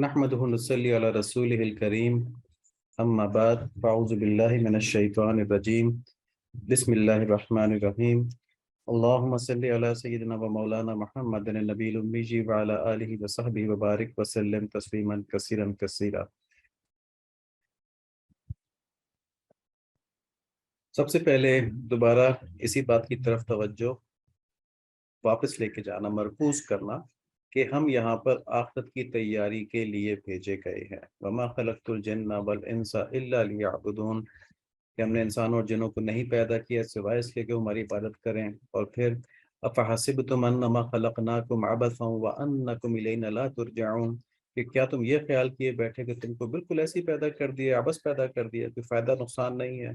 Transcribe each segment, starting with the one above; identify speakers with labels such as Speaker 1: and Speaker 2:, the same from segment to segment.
Speaker 1: نحمدہ ونصلی علی رسولہ الکریم اما بعد فاعوذ باللہ من الشیطان الرجیم بسم اللہ الرحمن الرحیم اللہم صلی علی سیدنا و مولانا محمد النبی الامی وعلی آلہ وصحبہ وبارک وسلم تسلیما کثیرا کثیرا۔ سب سے پہلے دوبارہ اسی بات کی طرف توجہ واپس لے کے جانا، مرکوز کرنا کہ ہم یہاں پر آخرت کی تیاری کے لیے بھیجے گئے ہیں۔ وما خلقت الجن والانس الا لیعبدون، کہ ہم نے انسانوں اور جنوں کو نہیں پیدا کیا سوائے اس کے کہ وہ ہماری عبادت کریں۔ اور پھر افحسبتم انما خلقناکم عبثا وانکم الینا لا ترجعون، کہ کیا تم یہ خیال کیے بیٹھے کہ تم کو بالکل ایسی پیدا کر دیا، عبث پیدا کر دیا، کوئی فائدہ نقصان نہیں ہے؟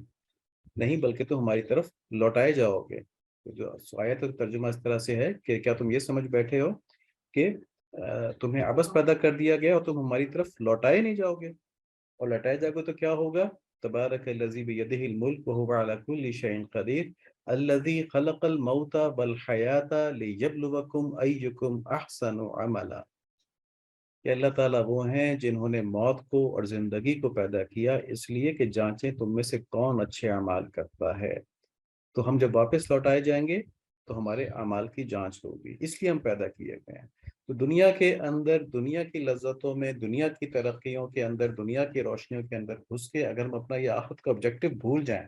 Speaker 1: نہیں، بلکہ تم ہماری طرف لوٹائے جاؤ گے۔ جو آیت کا ترجمہ اس طرح سے ہے کہ کیا تم یہ سمجھ بیٹھے ہو کہ تمہیں عبث پیدا کر دیا گیا اور تم ہماری طرف لوٹائے نہیں جاؤ گے؟ اور لوٹائے جاؤ گے تو کیا ہوگا؟ تبارک الذی بیدہ الملک وہو علی کل شیء قدیر الذی خلق الموت والحیاۃ لیبلوکم ایکم احسن عملا، کہ اللہ تعالیٰ وہ ہیں جنہوں نے موت کو اور زندگی کو پیدا کیا اس لیے کہ جانچیں تم میں سے کون اچھے اعمال کرتا ہے۔ تو ہم جب واپس لوٹائے جائیں گے تو ہمارے اعمال کی جانچ ہوگی، اس لیے ہم پیدا کیے گئے ہیں۔ تو دنیا کے اندر، دنیا کی لذتوں میں، دنیا کی ترقیوں کے اندر، دنیا کی روشنیوں کے اندر گھس کے اگر ہم اپنا یہ آخرت کا آبجیکٹو بھول جائیں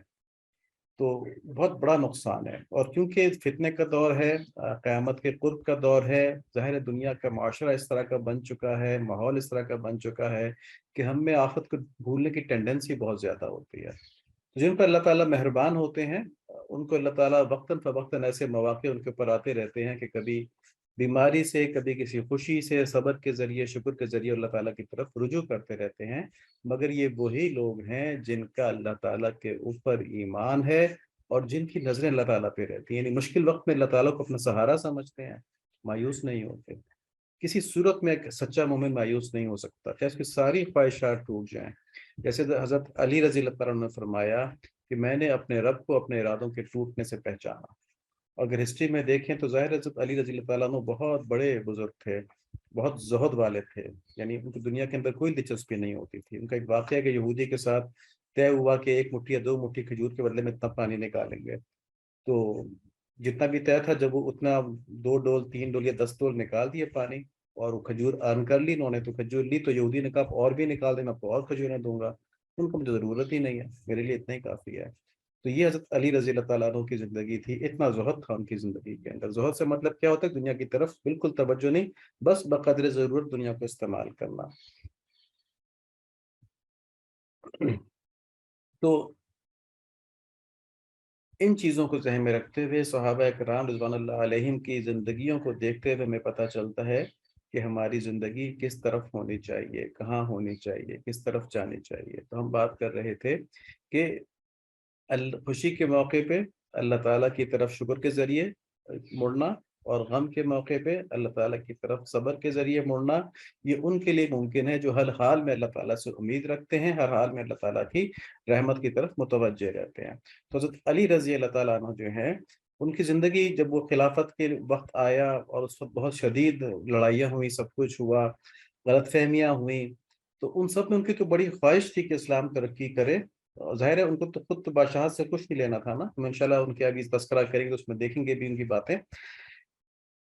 Speaker 1: تو بہت بڑا نقصان ہے۔ اور کیونکہ فتنے کا دور ہے، قیامت کے قرب کا دور ہے، ظاہر دنیا کا معاشرہ اس طرح کا بن چکا ہے، ماحول اس طرح کا بن چکا ہے کہ ہم میں آخرت کو بھولنے کی ٹینڈنسی بہت زیادہ ہوتی ہے۔ جن پر اللہ تعالیٰ مہربان ہوتے ہیں ان کو اللہ تعالیٰ وقتاً فوقتاً ایسے مواقع ان کے اوپر آتے رہتے ہیں کہ کبھی بیماری سے، کبھی کسی خوشی سے، صبر کے ذریعے، شکر کے ذریعے اللہ تعالیٰ کی طرف رجوع کرتے رہتے ہیں۔ مگر یہ وہی لوگ ہیں جن کا اللہ تعالیٰ کے اوپر ایمان ہے اور جن کی نظریں اللہ تعالیٰ پہ رہتی ہیں، یعنی مشکل وقت میں اللہ تعالیٰ کو اپنا سہارا سمجھتے ہیں، مایوس نہیں ہوتے۔ کسی صورت میں ایک سچا مومن مایوس نہیں ہو سکتا چاہے اس کی ساری خواہشات ٹوٹ جائیں۔ جیسے حضرت علی رضی اللہ تعالیٰ نے فرمایا کہ میں نے اپنے رب کو اپنے ارادوں کے ٹوٹنے سے پہچانا۔ اگر ہسٹری میں دیکھیں تو ظاہر حضرت علی رضی اللہ تعالیٰ عنہ بہت بڑے بزرگ تھے، بہت زہد والے تھے، یعنی ان کو دنیا کے اندر کوئی دلچسپی نہیں ہوتی تھی۔ ان کا ایک واقعہ ہے کہ یہودی کے ساتھ طے ہوا کہ ایک مٹھی یا 2 مٹھی کھجور کے بدلے میں اتنا پانی نکالیں گے، تو جتنا بھی طے تھا جب وہ اتنا 2 ڈول 3 ڈول یا 10 ڈول نکال دیے پانی اور وہ کھجور ارن کر لی انہوں نے، تو کھجور لی تو یہودی نے کہا اور بھی نکال دینا، آپ کو اور کھجوریں دوں گا۔ ان کو مجھے ضرورت ہی نہیں ہے، میرے لیے اتنا ہی کافی ہے۔ تو یہ حضرت علی رضی اللہ تعالیٰ عنہ کی زندگی تھی، اتنا زہد تھا ان کی زندگی کے اندر۔ زہد سے مطلب کیا ہوتا ہے؟ دنیا کی طرف بالکل توجہ نہیں، بس بقدر ضرورت دنیا کو استعمال کرنا۔ تو ان چیزوں کو ذہن میں رکھتے ہوئے صحابہ کرام رضوان اللہ علیہم کی زندگیوں کو دیکھتے ہوئے ہمیں پتہ چلتا ہے کہ ہماری زندگی کس طرف ہونی چاہیے، کہاں ہونی چاہیے، کس طرف جانی چاہیے۔ تو ہم بات کر رہے تھے کہ خوشی کے موقع پہ اللہ تعالیٰ کی طرف شکر کے ذریعے مڑنا، اور غم کے موقع پہ اللہ تعالیٰ کی طرف صبر کے ذریعے مڑنا، یہ ان کے لیے ممکن ہے جو ہر حال میں اللہ تعالیٰ سے امید رکھتے ہیں، ہر حال میں اللہ تعالیٰ کی رحمت کی طرف متوجہ رہتے ہیں۔ تو حضرت علی رضی اللہ تعالیٰ عنہ جو ہیں، ان کی زندگی جب وہ خلافت کے وقت آیا اور اس وقت بہت شدید لڑائیاں ہوئیں، سب کچھ ہوا، غلط فہمیاں ہوئیں، تو ان سب میں ان کی تو بڑی خواہش تھی کہ اسلام ترقی کرے۔ ظاہر ہے ان کو تو خود بادشاہت سے کچھ نہیں لینا تھا نا، ہم انشاءاللہ ان کے آگے تذکرہ کریں گے، اس میں دیکھیں گے بھی ان کی باتیں۔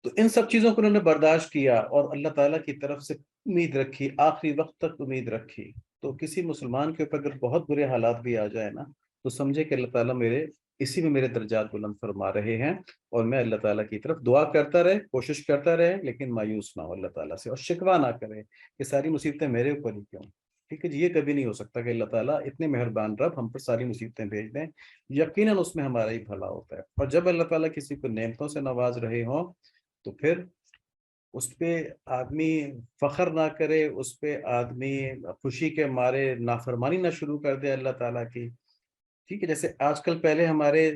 Speaker 1: تو ان سب چیزوں کو انہوں نے برداشت کیا اور اللہ تعالیٰ کی طرف سے امید رکھی، آخری وقت تک امید رکھی۔ تو کسی مسلمان کے اوپر اگر بہت برے حالات بھی آ جائے نا، تو سمجھے کہ اللہ تعالیٰ اسی میں میرے درجات بلند فرما رہے ہیں، اور میں اللہ تعالیٰ کی طرف دعا کرتا رہے، کوشش کرتا رہے، لیکن مایوس نہ ہو اللہ تعالیٰ سے، اور شکوہ نہ کرے کہ ساری مصیبتیں میرے اوپر ہی کیوں۔ ٹھیک ہے جی، یہ کبھی نہیں ہو سکتا کہ اللہ تعالیٰ اتنے مہربان رب ہم پر ساری مصیبتیں بھیج دیں، یقیناً اس میں ہمارا ہی بھلا ہوتا ہے۔ اور جب اللہ تعالیٰ کسی کو نعمتوں سے نواز رہے ہوں تو پھر اس پہ آدمی فخر نہ کرے، اس پہ آدمی خوشی کے مارے نافرمانی نہ شروع کر دے اللہ تعالیٰ کی۔ ٹھیک ہے، جیسے آج کل، پہلے ہمارے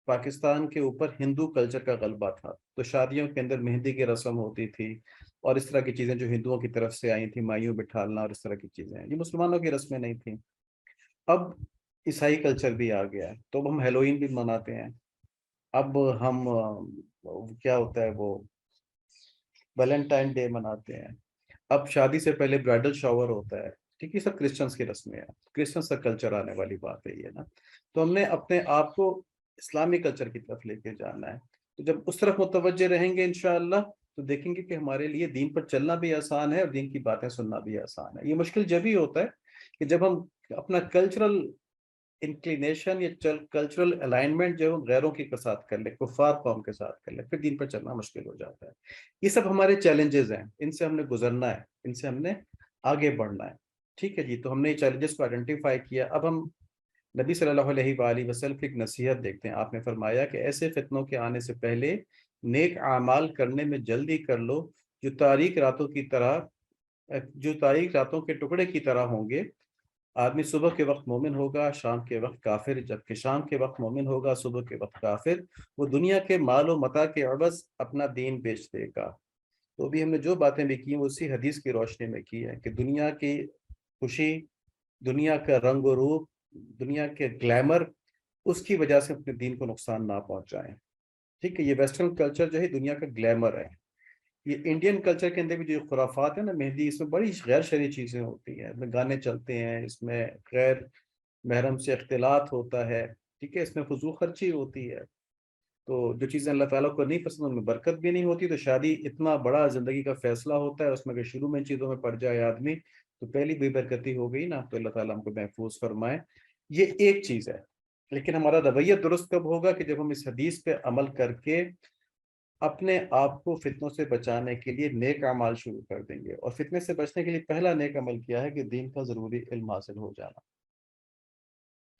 Speaker 1: پاکستان کے اوپر ہندو کلچر کا غلبہ تھا، تو شادیوں کے اندر مہندی کی رسم ہوتی تھی اور اس طرح کی چیزیں جو ہندوؤں کی طرف سے آئی تھیں، مائیوں بٹھالنا اور اس طرح کی چیزیں، یہ مسلمانوں کی رسمیں نہیں تھیں۔ اب عیسائی کلچر بھی آ گیا ہے، تو اب ہم ہیلوئین بھی مناتے ہیں، اب ہم کیا ہوتا ہے وہ ویلنٹائن ڈے مناتے ہیں، اب شادی سے پہلے برائڈل شاور ہوتا ہے، ٹھیک ہے، یہ سب کرسچنس کی رسمیں ہیں، کرسچنس کا کلچر آنے والی بات ہے یہ نا. تو ہم نے اپنے آپ کو اسلامی کلچر کی طرف لے کے جانا ہے. تو جب اس طرف متوجہ رہیں گے انشاءاللہ تو دیکھیں گے کہ ہمارے لیے دین پر چلنا بھی آسان ہے اور دین کی باتیں سننا بھی آسان ہے. یہ مشکل جب ہی ہوتا ہے کہ جب ہم اپنا کلچرل انکلینیشن یا کلچرل الائنمنٹ جو ہم غیروں کے ساتھ کر لیں، کفار قوم کے ساتھ کر لیں، پھر دین پر چلنا مشکل ہو جاتا ہے. یہ سب ہمارے چیلنجز ہیں، ان سے ہم نے گزرنا ہے، ان سے ہم نے آگے بڑھنا ہے. ٹھیک ہے جی. تو ہم نے یہ چیلنجز کو آئیڈینٹیفائی کیا. اب ہم نبی صلی اللہ علیہ وآلہ وسلم کی ایک نصیحت دیکھتے ہیں. آپ نے فرمایا کہ ایسے فتنوں کے آنے سے پہلے نیک اعمال کرنے میں جلدی کر لو جو تاریک راتوں کے ٹکڑے کی طرح ہوں گے. آدمی صبح کے وقت مومن ہوگا، شام کے وقت کافر، جبکہ شام کے وقت مومن ہوگا، صبح کے وقت کافر. وہ دنیا کے مال و متاع کے عوض اپنا دین بیچ دے گا. تو بھی ہم نے جو باتیں بھی کی وہ اسی حدیث کی روشنی میں کی ہے کہ دنیا کی خوشی، دنیا کا رنگ و روپ، دنیا کے گلیمر، اس کی وجہ سے اپنے دین کو نقصان نہ پہنچائیں. ٹھیک ہے. یہ ویسٹرن کلچر جو ہے دنیا کا گلیمر ہے. یہ انڈین کلچر کے اندر بھی جو خرافات ہیں نا مہندی، اس میں بڑی غیر شرعی چیزیں ہوتی ہیں. اس میں گانے چلتے ہیں، اس میں غیر محرم سے اختلاط ہوتا ہے. ٹھیک ہے. اس میں فضول خرچی ہوتی ہے. تو جو چیزیں اللہ تعالیٰ کو نہیں پسند ان میں برکت بھی نہیں ہوتی. تو شادی اتنا بڑا زندگی کا فیصلہ ہوتا ہے، اس میں اگر شروع میں ان چیزوں میں پڑ جائے آدمی تو پہلی بے برکتی ہو گئی نا. تو اللہ تعالیٰ ہم کو محفوظ فرمائے. یہ ایک چیز ہے. لیکن ہمارا رویہ درست کب ہوگا؟ کہ جب ہم اس حدیث پہ عمل کر کے اپنے آپ کو فتنوں سے بچانے کے لیے نیک اعمال شروع کر دیں گے. اور فتنے سے بچنے کے لیے پہلا نیک عمل کیا ہے کہ دین کا ضروری علم حاصل ہو جانا.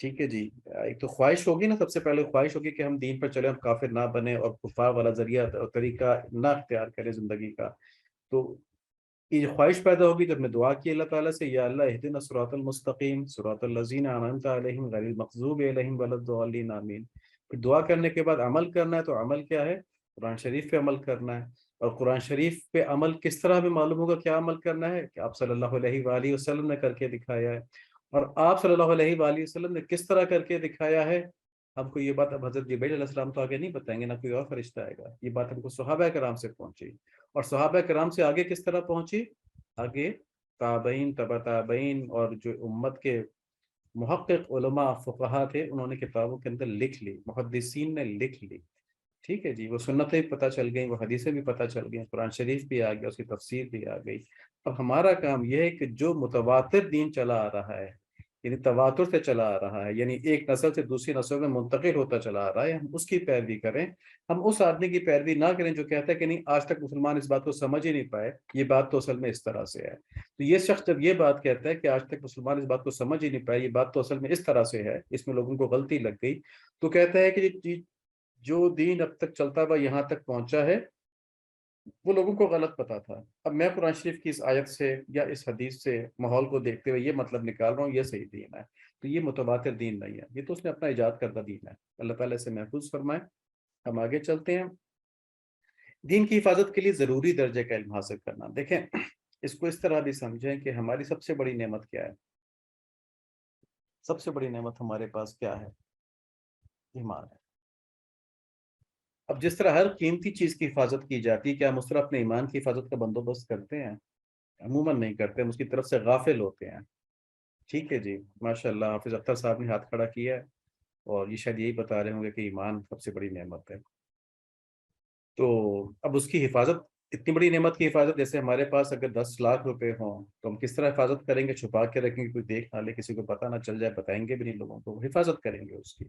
Speaker 1: ٹھیک ہے جی. ایک تو خواہش ہوگی نا، سب سے پہلے خواہش ہوگی کہ ہم دین پر چلیں، ہم کافر نہ بنے اور کفار والا ذریعہ اور طریقہ نہ اختیار کریں زندگی کا. تو یہ خواہش پیدا ہوگی جب میں دعا کی اللہ تعالیٰ سے، یا اللہ اہدنا الصراط المستقیم صراط الذین انعمت علیہم غیر المغضوب علیہم ولا الضالین آمین. پھر دعا کرنے کے بعد عمل کرنا ہے. تو عمل کیا ہے؟ قرآن شریف پہ عمل کرنا ہے. اور قرآن شریف پہ عمل کس طرح ہمیں معلوم ہوگا کیا عمل کرنا ہے؟ کہ آپ صلی اللہ علیہ وآلہ وسلم نے کر کے دکھایا ہے. اور آپ صلی اللہ علیہ وآلہ وسلم نے کس طرح کر کے دکھایا ہے؟ ہم کو یہ بات اب حضرت جبرائیل علیہ السلام تو آگے نہیں بتائیں گے، نہ کوئی اور فرشتہ آئے گا. یہ بات ہم کو صحابہ کرام سے پہنچی. اور صحابہ کرام سے آگے کس طرح پہنچی؟ آگے تابعین، تبع تابعین، اور جو امت کے محقق علماء فقہا تھے انہوں نے کتابوں کے اندر لکھ لی، محدثین نے لکھ لی. ٹھیک ہے جی. وہ سنتیں بھی پتہ چل گئیں، وہ حدیثیں بھی پتہ چل گئیں، قرآن شریف بھی آ گیا، اس کی تفسیر بھی آ گئی. اب ہمارا کام یہ ہے کہ جو متواتر دین چلا آ رہا ہے، یعنی تواتر سے چلا آ رہا ہے، یعنی ایک نسل سے دوسری نسل میں منتقل ہوتا چلا آ رہا ہے، ہم اس کی پیروی کریں. ہم اس آدمی کی پیروی نہ کریں جو کہتا ہے کہ نہیں آج تک مسلمان اس بات کو سمجھ ہی نہیں پائے، یہ بات تو اصل میں اس طرح سے ہے. تو یہ شخص جب یہ بات کہتا ہے کہ آج تک مسلمان اس بات کو سمجھ ہی نہیں پائے، یہ بات تو اصل میں اس طرح سے ہے، اس میں لوگوں کو غلطی لگ گئی، تو کہتا ہے کہ جو دین اب تک چلتا ہوا یہاں تک پہنچا ہے وہ لوگوں کو غلط پتا تھا. اب میں قرآن شریف کی اس آیت سے یا اس حدیث سے ماحول کو دیکھتے ہوئے یہ مطلب نکال رہا ہوں یہ صحیح دین ہے. تو یہ متواتر دین نہیں ہے، یہ تو اس نے اپنا ایجاد کردہ دین ہے. اللہ تعالیٰ سے محفوظ فرمائے. ہم آگے چلتے ہیں. دین کی حفاظت کے لیے ضروری درجے کا علم حاصل کرنا. دیکھیں اس کو اس طرح بھی سمجھیں کہ ہماری سب سے بڑی نعمت کیا ہے؟ سب سے بڑی نعمت ہمارے پاس کیا ہے؟ ایمان ہے. اب جس طرح ہر قیمتی چیز کی حفاظت کی جاتی ہے، کیا ہم اس طرح اپنے ایمان کی حفاظت کا بندوبست کرتے ہیں؟ عموماً نہیں کرتے، ہم اس کی طرف سے غافل ہوتے ہیں. ٹھیک ہے جی. ماشاء اللہ حافظ اختر صاحب نے ہاتھ کھڑا کیا ہے اور یہ شاید یہی بتا رہے ہوں گے کہ ایمان سب سے بڑی نعمت ہے. تو اب اس کی حفاظت، اتنی بڑی نعمت کی حفاظت، جیسے ہمارے پاس اگر 10 لاکھ روپے ہوں تو ہم کس طرح حفاظت کریں گے؟ چھپا کے رکھیں گے، کوئی دیکھ نہ لے، کسی کو پتہ نہ چل جائے، بتائیں گے بھی نہیں لوگوں کو، حفاظت کریں گے اس کی.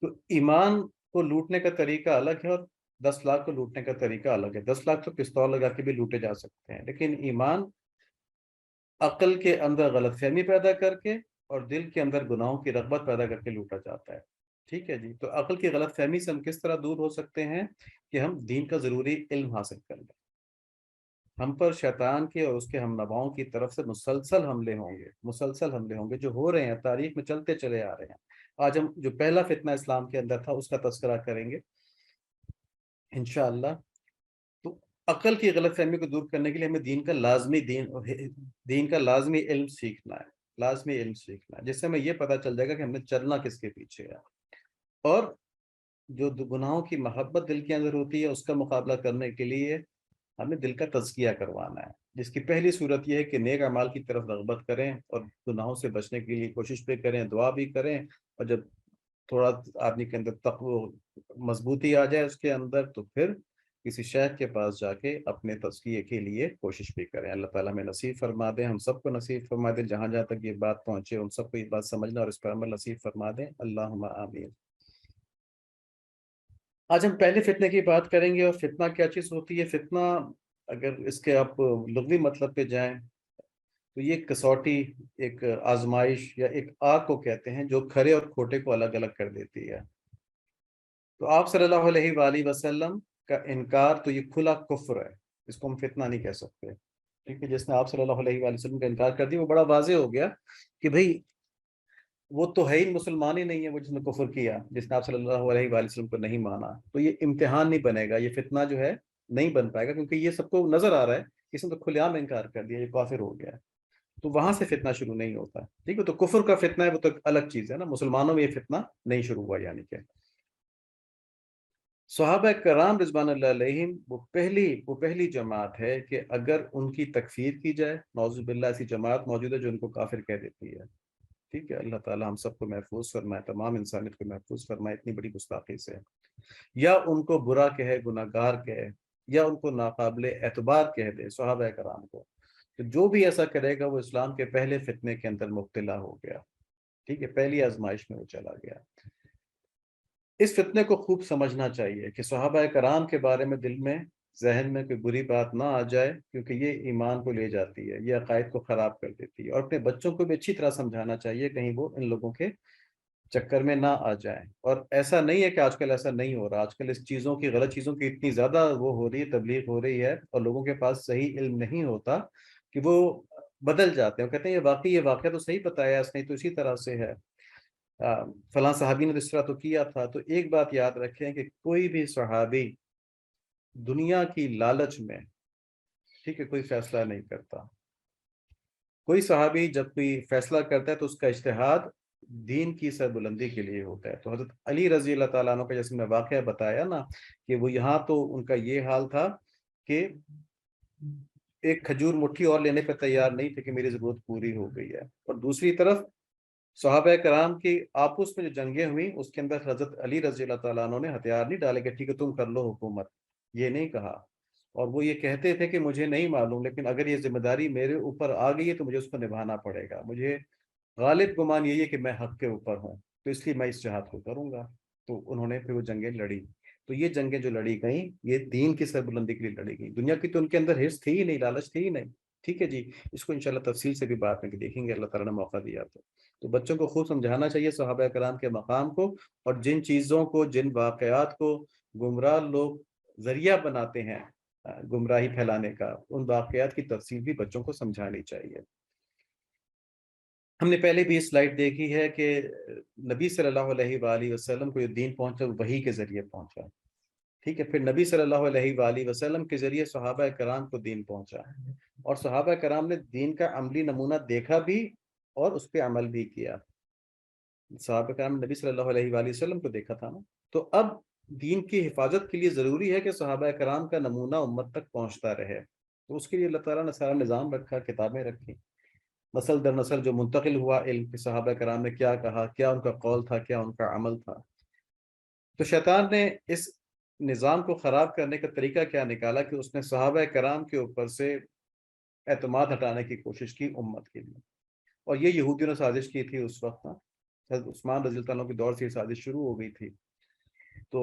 Speaker 1: تو ایمان کو لوٹنے کا طریقہ الگ ہے اور 10 لاکھ کو لوٹنے کا طریقہ الگ ہے. 10 لاکھ تو پستول لگا کے بھی لوٹے جا سکتے ہیں، لیکن ایمان عقل کے اندر غلط فہمی پیدا کر کے اور دل کے اندر گناہوں کی رغبت پیدا کر کے لوٹا جاتا ہے. ٹھیک ہے جی. تو عقل کی غلط فہمی سے ہم کس طرح دور ہو سکتے ہیں؟ کہ ہم دین کا ضروری علم حاصل کر لیں. ہم پر شیطان کے اور اس کے ہم نواؤں کی طرف سے مسلسل حملے ہوں گے، مسلسل حملے ہوں گے، جو ہو رہے ہیں تاریخ میں چلتے چلے آ رہے ہیں. آج ہم جو پہلا فتنہ اسلام کے اندر تھا اس کا تذکرہ کریں گے انشاءاللہ. تو عقل کی غلط فہمی کو دور کرنے کے لیے ہمیں دین کا لازمی علم سیکھنا ہے، لازمی علم سیکھنا ہے، جس سے ہمیں یہ پتہ چل جائے گا کہ ہم نے چلنا کس کے پیچھے ہے. اور جو گناہوں کی محبت دل کے اندر ہوتی ہے اس کا مقابلہ کرنے کے لیے ہمیں دل کا تزکیہ کروانا ہے. جس کی پہلی صورت یہ ہے کہ نیک اعمال کی طرف رغبت کریں اور گناہوں سے بچنے کے لیے کوشش بھی کریں، دعا بھی کریں، اور جب تھوڑا آدمی کے اندر تقوی مضبوطی آ جائے اس کے اندر، تو پھر کسی شیخ کے پاس جا کے اپنے تزکیے کے لیے کوشش بھی کریں۔ اللہ تعالیٰ ہمیں نصیب فرما دیں، ہم سب کو نصیب فرما دیں، جہاں جہاں تک یہ بات پہنچے ان سب کو یہ بات سمجھنا اور اس پر عمل نصیب فرما دیں، اللہم آمین۔ آج ہم پہلے فتنے کی بات کریں گے، اور فتنہ کیا چیز ہوتی ہے؟ فتنہ اگر اس کے آپ لغوی مطلب پہ جائیں تو یہ کسوٹی، ایک آزمائش یا ایک آگ کو کہتے ہیں جو کھرے اور کھوٹے کو الگ الگ کر دیتی ہے۔ تو آپ صلی اللہ علیہ وآلہ وسلم کا انکار تو یہ کھلا کفر ہے، اس کو ہم فتنہ نہیں کہہ سکتے، ٹھیک ہے؟ جس نے آپ صلی اللہ علیہ وآلہ وسلم کا انکار کر دیا وہ بڑا واضح ہو گیا کہ بھئی وہ تو ہے ہی مسلمان ہی نہیں ہے، وہ جس نے کفر کیا، جس نے آپ صلی اللہ علیہ وآلہ وسلم کو نہیں مانا، تو یہ امتحان نہیں بنے گا، یہ فتنہ جو ہے نہیں بن پائے گا، کیونکہ یہ سب کو نظر آ رہا ہے اس نے تو کھلے عام انکار کر دیا، یہ کافر ہو گیا ہے۔ تو وہاں سے فتنہ شروع نہیں ہوتا، ٹھیک ہے؟ تو کفر کا فتنہ ہے وہ تو الگ چیز ہے نا، مسلمانوں میں یہ فتنہ نہیں شروع ہوا، یعنی کہ صحابہ کرام رضوان اللہ علیہم وہ پہلی جماعت ہے کہ اگر ان کی تکفیر کی جائے، نعوذ باللہ ایسی جماعت موجود ہے جو ان کو کافر کہہ دیتی ہے، ٹھیک ہے؟ اللہ تعالی ہم سب کو محفوظ فرمائے، تمام انسانیت کو محفوظ فرمائے اتنی بڑی گستاخی سے، یا ان کو برا کہے، گناہ گار کہے، یا ان کو ناقابل اعتبار کہہ دے صحابہ کرام کو، تو جو بھی ایسا کرے گا وہ اسلام کے پہلے فتنے کے اندر مبتلا ہو گیا، ٹھیک ہے؟ پہلی آزمائش میں وہ چلا گیا۔ اس فتنے کو خوب سمجھنا چاہیے کہ صحابہ کرام کے بارے میں دل میں، ذہن میں کوئی بری بات نہ آ جائے، کیونکہ یہ ایمان کو لے جاتی ہے، یہ عقائد کو خراب کر دیتی ہے، اور اپنے بچوں کو بھی اچھی طرح سمجھانا چاہیے کہیں وہ ان لوگوں کے چکر میں نہ آ جائیں۔ اور ایسا نہیں ہے کہ آج کل ایسا نہیں ہو رہا، آج کل اس چیزوں کی، غلط چیزوں کی اتنی زیادہ وہ ہو رہی ہے، تبلیغ ہو رہی ہے، اور لوگوں کے پاس صحیح علم نہیں ہوتا کہ وہ بدل جاتے ہیں، وہ کہتے ہیں یہ واقعہ تو صحیح بتایا اس نے، تو اسی طرح سے ہے، فلاں صحابی نے اس طرح تو کیا تھا۔ تو ایک بات یاد رکھیں کہ کوئی بھی صحابی دنیا کی لالچ میں، ٹھیک ہے، کوئی فیصلہ نہیں کرتا۔ کوئی صحابی جب کوئی فیصلہ کرتا ہے تو اس کا اجتہاد دین کی سربلندی کے لیے ہوتا ہے۔ تو حضرت علی رضی اللہ تعالیٰ عنہ کا جیسے میں واقعہ بتایا نا، کہ وہ یہاں تو ان کا یہ حال تھا کہ ایک کھجور مٹھی اور لینے پہ تیار نہیں تھے کہ میری ضرورت پوری ہو گئی ہے، اور دوسری طرف صحابہ کرام کی آپس میں جو جنگیں ہوئیں اس کے اندر حضرت علی رضی اللہ تعالیٰ عنہ نے ہتھیار نہیں ڈالے کہ ٹھیک ہے تم کر لو حکومت، یہ نہیں کہا، اور وہ یہ کہتے تھے کہ مجھے نہیں معلوم، لیکن اگر یہ ذمہ داری میرے اوپر آ گئی ہے تو مجھے اس کو نبھانا پڑے گا، مجھے غالب گمان یہی ہے کہ میں حق کے اوپر ہوں، تو اس لیے میں اس جہاد کو کروں گا۔ تو انہوں نے پھر وہ جنگیں لڑی، تو یہ جنگیں جو لڑی گئیں یہ دین کی سربلندی کے لیے لڑی گئیں، دنیا کی تو ان کے اندر حرص تھی ہی نہیں، لالچ تھی ہی نہیں، ٹھیک ہے جی؟ اس کو انشاءاللہ تفصیل سے بھی بات میں دیکھیں گے، اللہ تعالیٰ نے موقع دیا تو بچوں کو خوب سمجھانا چاہیے صحابہ کرام کے مقام کو، اور جن چیزوں کو، جن واقعات کو گمراہ لوگ ذریعہ بناتے ہیں گمراہی پھیلانے کا، ان واقعات کی تفصیل بھی بچوں کو سمجھانی چاہیے۔ ہم نے پہلے بھی اس سلائیڈ دیکھی ہے کہ نبی صلی اللہ علیہ وآلہ وسلم کو یہ دین پہنچا وحی کے ذریعے پہنچا، ٹھیک ہے؟ پھر نبی صلی اللہ علیہ وآلہ وسلم کے ذریعے صحابہ کرام کو دین پہنچا، اور صحابہ کرام نے دین کا عملی نمونہ دیکھا بھی اور اس پہ عمل بھی کیا۔ صحابہ کرام نے نبی صلی اللہ علیہ وآلہ وسلم کو دیکھا تھا نا، تو اب دین کی حفاظت کے لیے ضروری ہے کہ صحابہ کرام کا نمونہ امت تک پہنچتا رہے، تو اس کے لیے اللہ تعالیٰ نے سارا نظام رکھا، کتابیں رکھی، نسل در نسل جو منتقل ہوا علم کہ صحابہ کرام نے کیا کہا، کیا ان کا قول تھا، کیا ان کا عمل تھا۔ تو شیطان نے اس نظام کو خراب کرنے کا طریقہ کیا نکالا کہ اس نے صحابہ کرام کے اوپر سے اعتماد ہٹانے کی کوشش کی امت کے لیے، اور یہ یہودیوں نے سازش کی تھی اس وقت، حضرت عثمان رضی اللہ عنہ کے دور سے یہ سازش شروع ہو گئی تھی، تو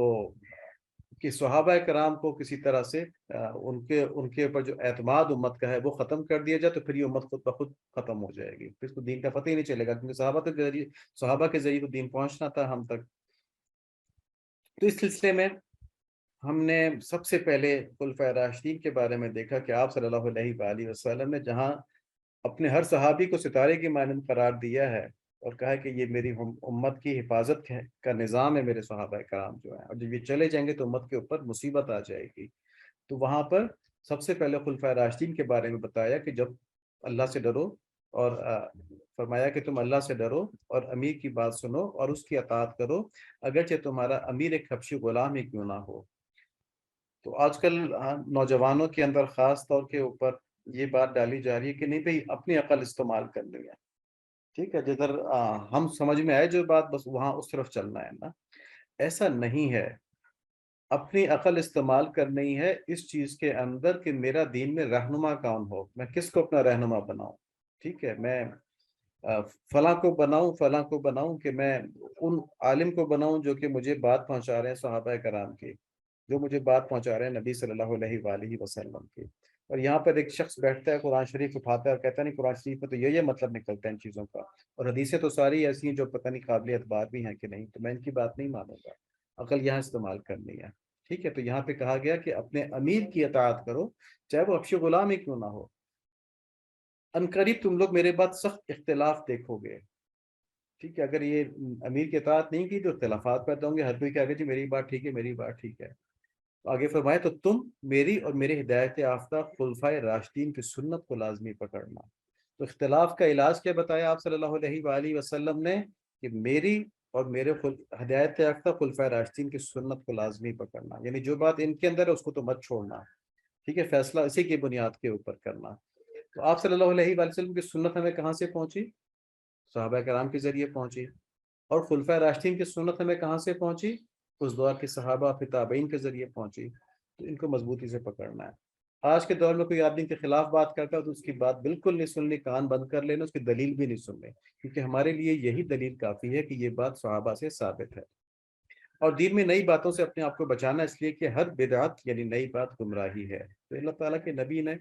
Speaker 1: کہ صحابہ کرام کو کسی طرح سے ان کے اوپر جو اعتماد امت کا ہے وہ ختم کر دیا جائے، تو پھر یہ امت خود بخود ختم ہو جائے گی، پھر اس کو دین کا پتہ ہی نہیں چلے گا، کیونکہ صحابہ کے ذریعے تو دین پہنچنا تھا ہم تک۔ تو اس سلسلے میں ہم نے سب سے پہلے خلفائے راشدین کے بارے میں دیکھا کہ آپ صلی اللہ علیہ وآلہ وسلم نے جہاں اپنے ہر صحابی کو ستارے کی مانند قرار دیا ہے اور کہا ہے کہ یہ میری امت کی حفاظت کا نظام ہے، میرے صحابہ کرام جو ہیں، اور جب یہ چلے جائیں گے تو امت کے اوپر مصیبت آ جائے گی، تو وہاں پر سب سے پہلے خلفائے راشدین کے بارے میں بتایا کہ جب اللہ سے ڈرو، اور فرمایا کہ تم اللہ سے ڈرو اور امیر کی بات سنو اور اس کی اطاعت کرو، اگرچہ تمہارا امیر ایک حبشی غلام ہی کیوں نہ ہو۔ تو آج کل نوجوانوں کے اندر خاص طور کے اوپر یہ بات ڈالی جا رہی ہے کہ نہیں بھائی اپنی عقل استعمال کرنی ہے، ٹھیک ہے، جدھر ہم سمجھ میں آئے جو بات بس وہاں اس طرف چلنا ہے نا، ایسا نہیں ہے۔ اپنی عقل استعمال کرنی ہے اس چیز کے اندر کہ میرا دین میں رہنما کون ہو، میں کس کو اپنا رہنما بناؤں، ٹھیک ہے، میں فلاں کو بناؤں، فلاں کو بناؤں، کہ میں ان عالم کو بناؤں جو کہ مجھے بات پہنچا رہے ہیں صحابہ کرام کی، جو مجھے بات پہنچا رہے ہیں نبی صلی اللہ علیہ وآلہ وسلم کی۔ اور یہاں پر ایک شخص بیٹھتا ہے قرآن شریف اٹھاتا ہے اور کہتا ہے نہیں قرآن شریف میں تو یہ مطلب نکلتا ہے ان چیزوں کا، اور حدیثیں تو ساری ایسی ہیں جو پتہ نہیں قابل اعتبار بھی ہیں کہ نہیں، تو میں ان کی بات نہیں مانوں گا، عقل یہاں استعمال کرنی ہے، ٹھیک ہے۔ تو یہاں پہ کہا گیا کہ اپنے امیر کی اطاعت کرو چاہے وہ حبشی غلام ہی کیوں نہ ہو۔ عنقریب تم لوگ میرے بعد سخت اختلاف دیکھو گے، ٹھیک ہے، اگر یہ امیر کی اطاعت نہیں کی تو اختلافات پیدا ہوں گے، ہر کوئی کہے گا جی میری بات ٹھیک ہے، میری بات ٹھیک ہے۔ تو آگے فرمائے تو تم میری اور میرے ہدایت یافتہ خلفائے راشدین کی سنت کو لازمی پکڑنا۔ تو اختلاف کا علاج کیا بتایا آپ صلی اللہ علیہ وآلہ وسلم نے، کہ میری اور میرے ہدایت یافتہ خلفائے راشدین کی سنت کو لازمی پکڑنا، یعنی جو بات ان کے اندر ہے اس کو تو مت چھوڑنا، ٹھیک ہے، فیصلہ اسی کی بنیاد کے اوپر کرنا۔ تو آپ صلی اللہ علیہ وآلہ وسلم کی سنت ہمیں کہاں سے پہنچی؟ صحابہ کرام کے ذریعے پہنچی۔ اور خلفائے راشدین کی سنت ہمیں کہاں سے پہنچی؟ اس دور کے صحابہ پھر تابعین کے ذریعے پہنچی۔ تو ان کو مضبوطی سے پکڑنا ہے۔ آج کے دور میں کوئی آدمی کے خلاف بات کرتا ہے تو اس کی بات بالکل نہیں سننی، کان بند کر لینا، اس کی دلیل بھی نہیں سننی، کیونکہ ہمارے لیے یہی دلیل کافی ہے کہ یہ بات صحابہ سے ثابت ہے۔ اور دین میں نئی باتوں سے اپنے آپ کو بچانا، اس لیے کہ ہر بدعت یعنی نئی بات گمراہی ہے۔ تو اللہ تعالیٰ کے نبی نے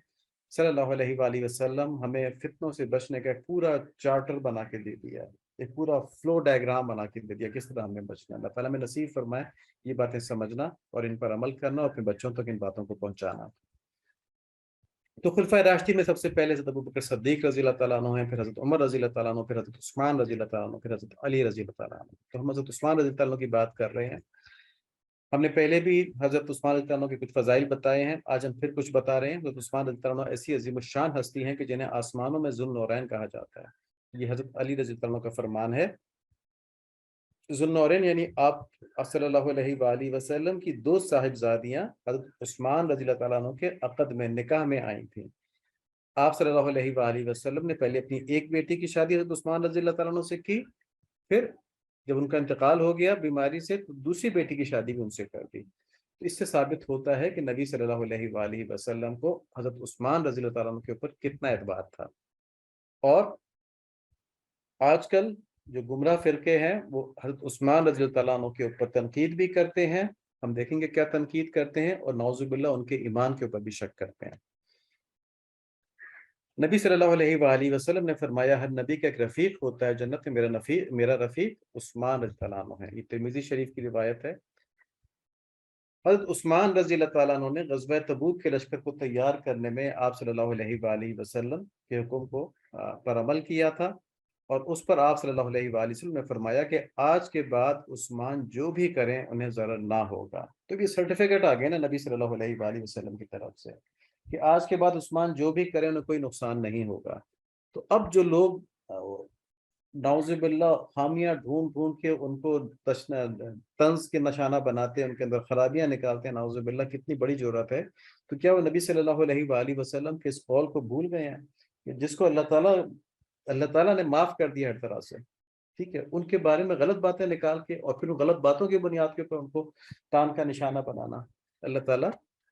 Speaker 1: صلی اللہ علیہ وآلہ وسلم ہمیں فتنوں سے بچنے کا ایک پورا چارٹر بنا کے دے دیا ہے، ایک پورا فلو ڈائیگرام بنا کے دے دیا کس طرح ہمیں بچنا ہے۔ اللہ تعالیٰ میں نصیب فرمائے یہ باتیں سمجھنا اور ان پر عمل کرنا اور اپنے بچوں تک ان باتوں کو پہنچانا۔ تو خلفۂ راشدین میں سب سے پہلے حضرت ابوبکر صدیق رضی اللہ تعالیٰ عنہ ہیں، پھر حضرت عمر رضی اللہ تعالیٰ عنہ، پھر حضرت عثمان رضی اللہ تعالیٰ عنہ، پھر حضرت علی رضی اللہ تعالیٰ عنہ۔ تو ہم حضرت عثمان رضی اللہ تعالیٰ عنہ کی بات کر رہے ہیں۔ ہم نے پہلے بھی حضرت عثمان رضی اللہ عنہ کے کچھ فضائل بتائے ہیں، آج ہم پھر کچھ بتا رہے ہیں۔ حضرت عثمان رضی اللہ عنہ ایسی عظیم الشان ہستی ہیں کہ جنہیں آسمانوں میں ذو النورین کہا جاتا ہے۔ یہ حضرت علی رضی اللہ عنہ کا فرمان ہے۔ ذو النورین یعنی آپ صلی اللہ علیہ وآلہ وسلم کی دو صاحبزادیاں حضرت عثمان رضی اللہ تعالیٰ عنہ کے عقد میں نکاح میں آئی تھیں۔ آپ صلی اللہ علیہ وآلہ وسلم نے پہلے اپنی ایک بیٹی کی شادی حضرت عثمان رضی اللہ تعالیٰ عنہ سے کی، پھر جب ان کا انتقال ہو گیا بیماری سے تو دوسری بیٹی کی شادی بھی ان سے کر دی۔ تو اس سے ثابت ہوتا ہے کہ نبی صلی اللہ علیہ وآلہ وسلم کو حضرت عثمان رضی اللہ تعالیٰ عنہ کے اوپر کتنا اعتبار تھا۔ اور آج کل جو گمراہ فرقے ہیں وہ حضرت عثمان رضی اللہ تعالیٰ عنہ کے اوپر تنقید بھی کرتے ہیں، ہم دیکھیں گے کیا تنقید کرتے ہیں، اور نعوذ باللہ ان کے ایمان کے اوپر بھی شک کرتے ہیں۔ نبی صلی اللہ علیہ وآلہ وسلم نے فرمایا ہر نبی کا ایک رفیق ہوتا ہے جنت میں، میرا رفیق عثمان رضی اللہ عنہ ہے۔ یہ ترمذی شریف کی روایت ہے۔ حضرت عثمان رضی اللہ تعالیٰ عنہ نے غزوہ تبوک کے لشکر کو تیار کرنے میں آپ صلی اللہ علیہ وآلہ وسلم کے حکم کو پر عمل کیا تھا، اور اس پر آپ صلی اللہ علیہ وآلہ وسلم نے فرمایا کہ آج کے بعد عثمان جو بھی کریں انہیں ضرر نہ ہوگا۔ تو یہ سرٹیفکیٹ آ گیا نا نبی صلی اللہ علیہ وآلہ وسلم کی طرف سے کہ آج کے بعد عثمان جو بھی کریں انہیں کوئی نقصان نہیں ہوگا۔ تو اب جو لوگ نعوذ باللہ خامیاں ڈھونڈ ڈھونڈ کے ان کو طنز کے نشانہ بناتے ہیں، ان کے اندر خرابیاں نکالتے ہیں، نعوذ باللہ کتنی بڑی جرأت ہے۔ تو کیا وہ نبی صلی اللہ علیہ وآلہ وسلم کے اس قول کو بھول گئے ہیں کہ جس کو اللہ تعالیٰ نے معاف کر دیا ہر طرح سے، ٹھیک ہے، ان کے بارے میں غلط باتیں نکال کے اور پھر غلط باتوں کی بنیاد کے اوپر ان کو تان کا نشانہ بنانا۔ اللہ تعالیٰ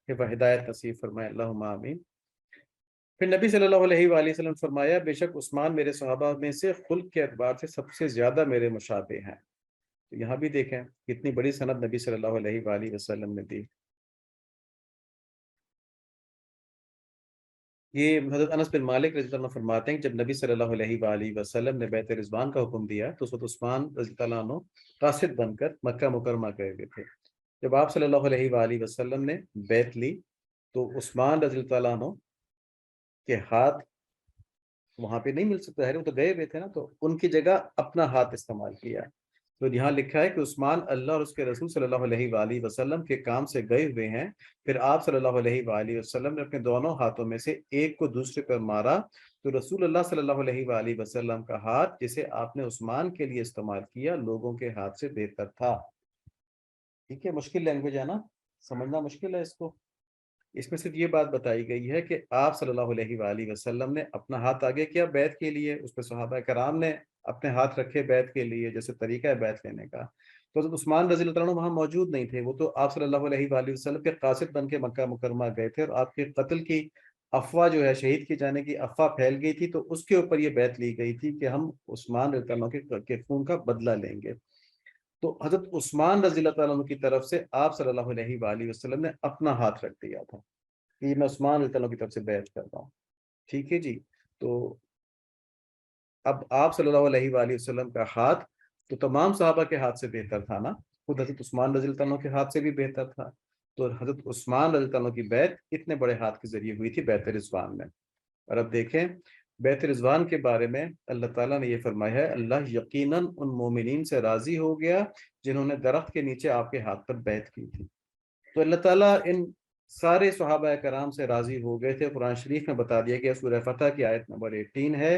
Speaker 1: کہ وہ ہدایت نصیب فرمائے، اللہم آمین۔ پھر نبی صلی اللہ علیہ وآلہ وسلم فرمایا بے شک عثمان میرے صحابہ میں سے خلق کے اعتبار سے سب سے زیادہ میرے مشابہ ہیں۔ تو یہاں بھی دیکھیں کتنی بڑی سند نبی صلی اللہ علیہ وآلہ وسلم نے دی۔ یہ حضرت انس بن مالک رضی اللہ عنہ فرماتے ہیں کہ جب نبی صلی اللہ علیہ وآلہ وسلم نے بیت رضوان کا حکم دیا تو اس وقت عثمان رضی اللہ عنہ قاصد بن کر مکہ مکرمہ گئے ہوئے تھے۔ جب آپ صلی اللہ علیہ وآلہ وسلم نے بیت لی تو عثمان رضی اللہ عنہ کے ہاتھ وہاں پہ نہیں مل سکتا ہے، وہ تو گئے ہوئے تھے نا، تو ان کی جگہ اپنا ہاتھ استعمال کیا۔ تو یہاں لکھا ہے کہ عثمان اللہ اور اس کے رسول صلی اللہ علیہ وآلہ وسلم کے کام سے گئے ہوئے ہیں، پھر آپ صلی اللہ علیہ وآلہ وسلم نے اپنے دونوں ہاتھوں میں سے ایک کو دوسرے پر مارا تو رسول اللہ صلی اللہ علیہ وآلہ وسلم کا ہاتھ جسے آپ نے عثمان کے لیے استعمال کیا لوگوں کے ہاتھ سے بہتر تھا۔ ٹھیک ہے، مشکل لینگویج ہے نا، سمجھنا مشکل ہے اس کو۔ اس میں صرف یہ بات بتائی گئی ہے کہ آپ صلی اللہ علیہ وآلہ وسلم نے اپنا ہاتھ آگے کیا بیعت کے لیے، اس پہ صحابہ کرام نے اپنے ہاتھ رکھے بیعت کے لیے، جیسے طریقہ ہے بیعت لینے کا۔ تو حضرت عثمان رضی اللہ عنہ وہاں موجود نہیں تھے، وہ تو آپ صلی اللہ علیہ وآلہ وسلم کے قاصد بن کے مکہ مکرمہ گئے تھے، اور آپ کے قتل کی افواہ جو ہے، شہید کیے جانے کی افواہ پھیل گئی تھی، تو اس کے اوپر یہ بیعت لی گئی تھی کہ ہم عثمان رضی اللہ عنہ کے خون کا بدلہ لیں گے۔ تو حضرت عثمان رضی اللہ عنہ کی طرف سے آپ صلی اللہ علیہ وآلہ وسلم نے اپنا ہاتھ رکھ دیا تھا کہ میں عثمان رضی اللہ عنہ کی طرف سے بیعت کر رہا ہوں، ٹھیک ہے جی۔ تو اب آپ صلی اللہ علیہ وآلہ وسلم کا ہاتھ تو تمام صحابہ کے ہاتھ سے بہتر تھا نا، خود حضرت عثمان رضی اللہ عنہ کے ہاتھ سے بھی بہتر تھا۔ تو حضرت عثمان رضی اللہ عنہ کی بیعت اتنے بڑے ہاتھ کے ذریعے ہوئی تھی بیعت رضوان میں۔ اور اب دیکھیں بیعت رضوان کے بارے میں اللہ تعالیٰ نے یہ فرمایا ہے، اللہ یقیناً ان مومنین سے راضی ہو گیا جنہوں نے درخت کے نیچے آپ کے ہاتھ پر بیعت کی تھی۔ تو اللہ تعالیٰ ان سارے صحابہ کرام سے راضی ہو گئے تھے۔ قرآن شریف میں بتا دیا گیا، سورہ فتح کی آیت نمبر 18 ہے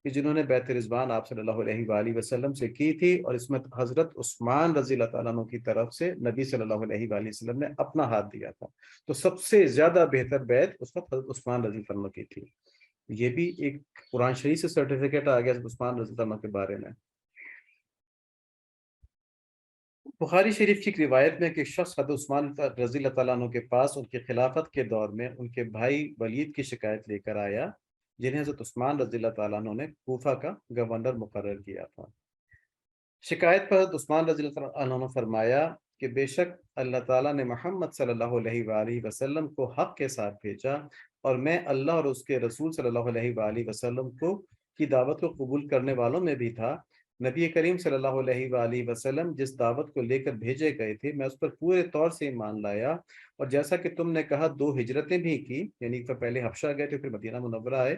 Speaker 1: کہ جنہوں نے بیعت رضوان آپ صلی اللہ علیہ وآلہ وسلم سے کی تھی، اور اس میں حضرت عثمان رضی اللہ تعالیٰ عنہ کی طرف سے نبی صلی اللہ علیہ وآلہ وسلم نے اپنا ہاتھ دیا تھا۔ تو سب سے زیادہ بہتر بیعت اس وقت حضرت عثمان رضی اللہ عنہ کی تھی۔ یہ بھی ایک قرآن شریف سے سرٹیفکیٹ آ گیا حضرت عثمان رضی اللہ عنہ کے بارے میں۔ بخاری شریف کی ایک روایت میں کہ ایک شخص حضرت عثمان رضی اللہ تعالیٰ عنہ کے پاس ان کی خلافت کے دور میں ان کے بھائی ولید کی شکایت لے کر آیا، جنہیں حضرت عثمان رضی اللہ تعالیٰ عنہ نے کوفہ کا گورنر مقرر کیا تھا۔ شکایت پر حضرت عثمان رضی اللہ عنہ نے فرمایا کہ بے شک اللہ تعالیٰ نے محمد صلی اللہ علیہ وآلہ وسلم کو حق کے ساتھ بھیجا، اور میں اللہ اور اس کے رسول صلی اللہ علیہ وآلہ وسلم کی دعوت کو قبول کرنے والوں میں بھی تھا۔ نبی کریم صلی اللہ علیہ وآلہ وسلم جس دعوت کو لے کر بھیجے گئے تھے، میں اس پر پورے طور سے ایمان لایا، اور جیسا کہ تم نے کہا 2 ہجرتیں بھی کی، یعنی تو پہلے حبشہ گئے تھے پھر مدینہ منورہ آئے۔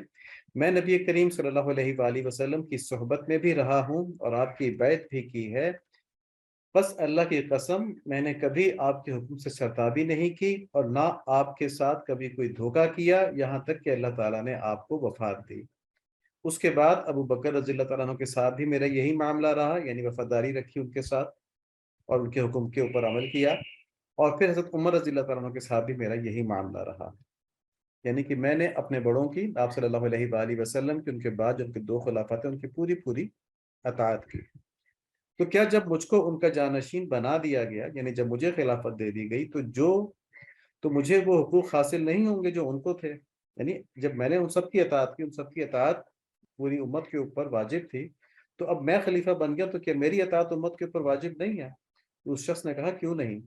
Speaker 1: میں نبی کریم صلی اللہ علیہ وآلہ وسلم کی صحبت میں بھی رہا ہوں اور آپ کی بیعت بھی کی ہے، بس اللہ کی قسم میں نے کبھی آپ کے حکم سے سرتابی نہیں کی، اور نہ آپ کے ساتھ کبھی کوئی دھوکہ کیا، یہاں تک کہ اللہ تعالیٰ نے آپ کو وفات دی۔ اس کے بعد ابو بکر رضی اللہ تعالیٰ عنہ کے ساتھ بھی میرا یہی معاملہ رہا، یعنی وفاداری رکھی ان کے ساتھ اور ان کے حکم کے اوپر عمل کیا، اور پھر حضرت عمر رضی اللہ تعالیٰ عنہ کے ساتھ بھی میرا یہی معاملہ رہا، یعنی کہ میں نے اپنے بڑوں کی، آپ صلی اللہ علیہ وآلہ وسلم کی، ان کے بعد جو ان کے 2 خلافت ہیں ان کی پوری پوری اطاعت کی۔ تو کیا جب مجھ کو ان کا جانشین بنا دیا گیا، یعنی جب مجھے خلافت دے دی گئی، تو مجھے وہ حقوق حاصل نہیں ہوں گے جو ان کو تھے؟ یعنی جب میں نے ان سب کی اطاعت کی، ان سب کی اطاعت پوری امت کے اوپر واجب تھی، تو اب میں خلیفہ بن گیا تو کیا میری اطاعت امت کے اوپر واجب نہیں ہے؟ تو اس شخص نے کہا کیوں نہیں؟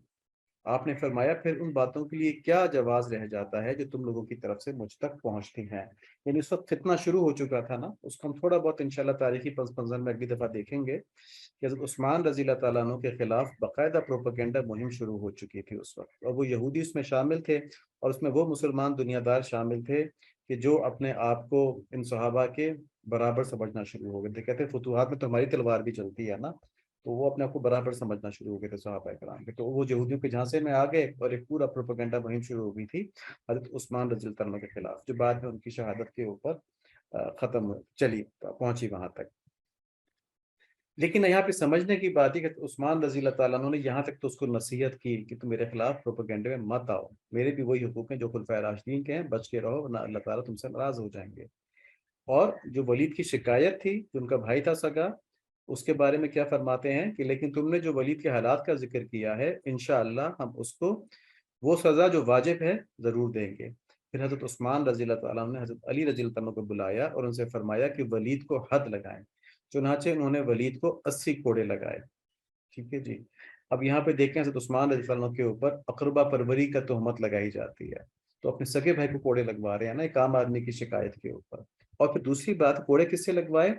Speaker 1: آپ نے فرمایا پھر ان باتوں کے لیے کیا جواز رہ جاتا ہے جو تم لوگوں کی طرف سے مجھ تک پہنچتی ہیں؟ یعنی اس وقت فتنہ شروع ہو چکا تھا نا، اس کو ہم تھوڑا بہت انشاءاللہ تاریخی پس منظر میں اگلی دفعہ دیکھیں گے کہ حضرت عثمان رضی اللہ تعالیٰ عنہ کے خلاف باقاعدہ پروپیگنڈا مہم شروع ہو چکی تھی اس وقت، اور وہ یہودی اس میں شامل تھے، اور اس میں وہ مسلمان دنیا دار شامل تھے کہ جو اپنے آپ کو ان صحابہ کے برابر سمجھنا شروع ہو گئے تھے۔ کہتے ہیں فتوحات میں تو ہماری تلوار بھی چلتی ہے نا، تو وہ اپنے آپ کو برابر سمجھنا شروع ہو گئے تھے صحابہ کرام کے، تو وہ یہودیوں کے جھانسے میں آ گئے اور ایک پورا پروپیگنڈا مہم شروع ہو گئی تھی حضرت عثمان رضی اللہ عنہ کے خلاف، جو بعد میں ان کی شہادت کے اوپر ختم چلی پہنچی وہاں تک۔ لیکن یہاں پہ سمجھنے کی بات ہے کہ عثمان رضی اللہ تعالیٰ عنہ نے یہاں تک تو اس کو نصیحت کی کہ تم میرے خلاف پروپیگنڈے میں مت آؤ، میرے بھی وہی حقوق ہیں جو خلفائے راشدین کے ہیں، بچ کے رہو ورنہ اللہ تعالیٰ تم سے ناراض ہو جائیں گے۔ اور جو ولید کی شکایت تھی، جو ان کا بھائی تھا سگا، اس کے بارے میں کیا فرماتے ہیں کہ لیکن تم نے جو ولید کے حالات کا ذکر کیا ہے، انشاءاللہ ہم اس کو وہ سزا جو واجب ہے ضرور دیں گے۔ پھر حضرت عثمان رضی اللہ تعالیٰ عنہ نے حضرت علی رضی اللہ عنہ کو بلایا اور ان سے فرمایا کہ ولید کو حد لگائیں، چنانچہ انہوں نے ولید کو 80 کوڑے لگائے، ٹھیک ہے جی۔ اب یہاں پہ دیکھیں حضرت عثمان رضی اللہ عنہ کے اوپر اقربا پروری کا تہمت لگائی جاتی ہے، تو اپنے سگے بھائی کو کوڑے لگوا رہے ہیں نا ایک عام آدمی کی شکایت کے اوپر۔ اور پھر دوسری بات، کوڑے کس سے لگوائے؟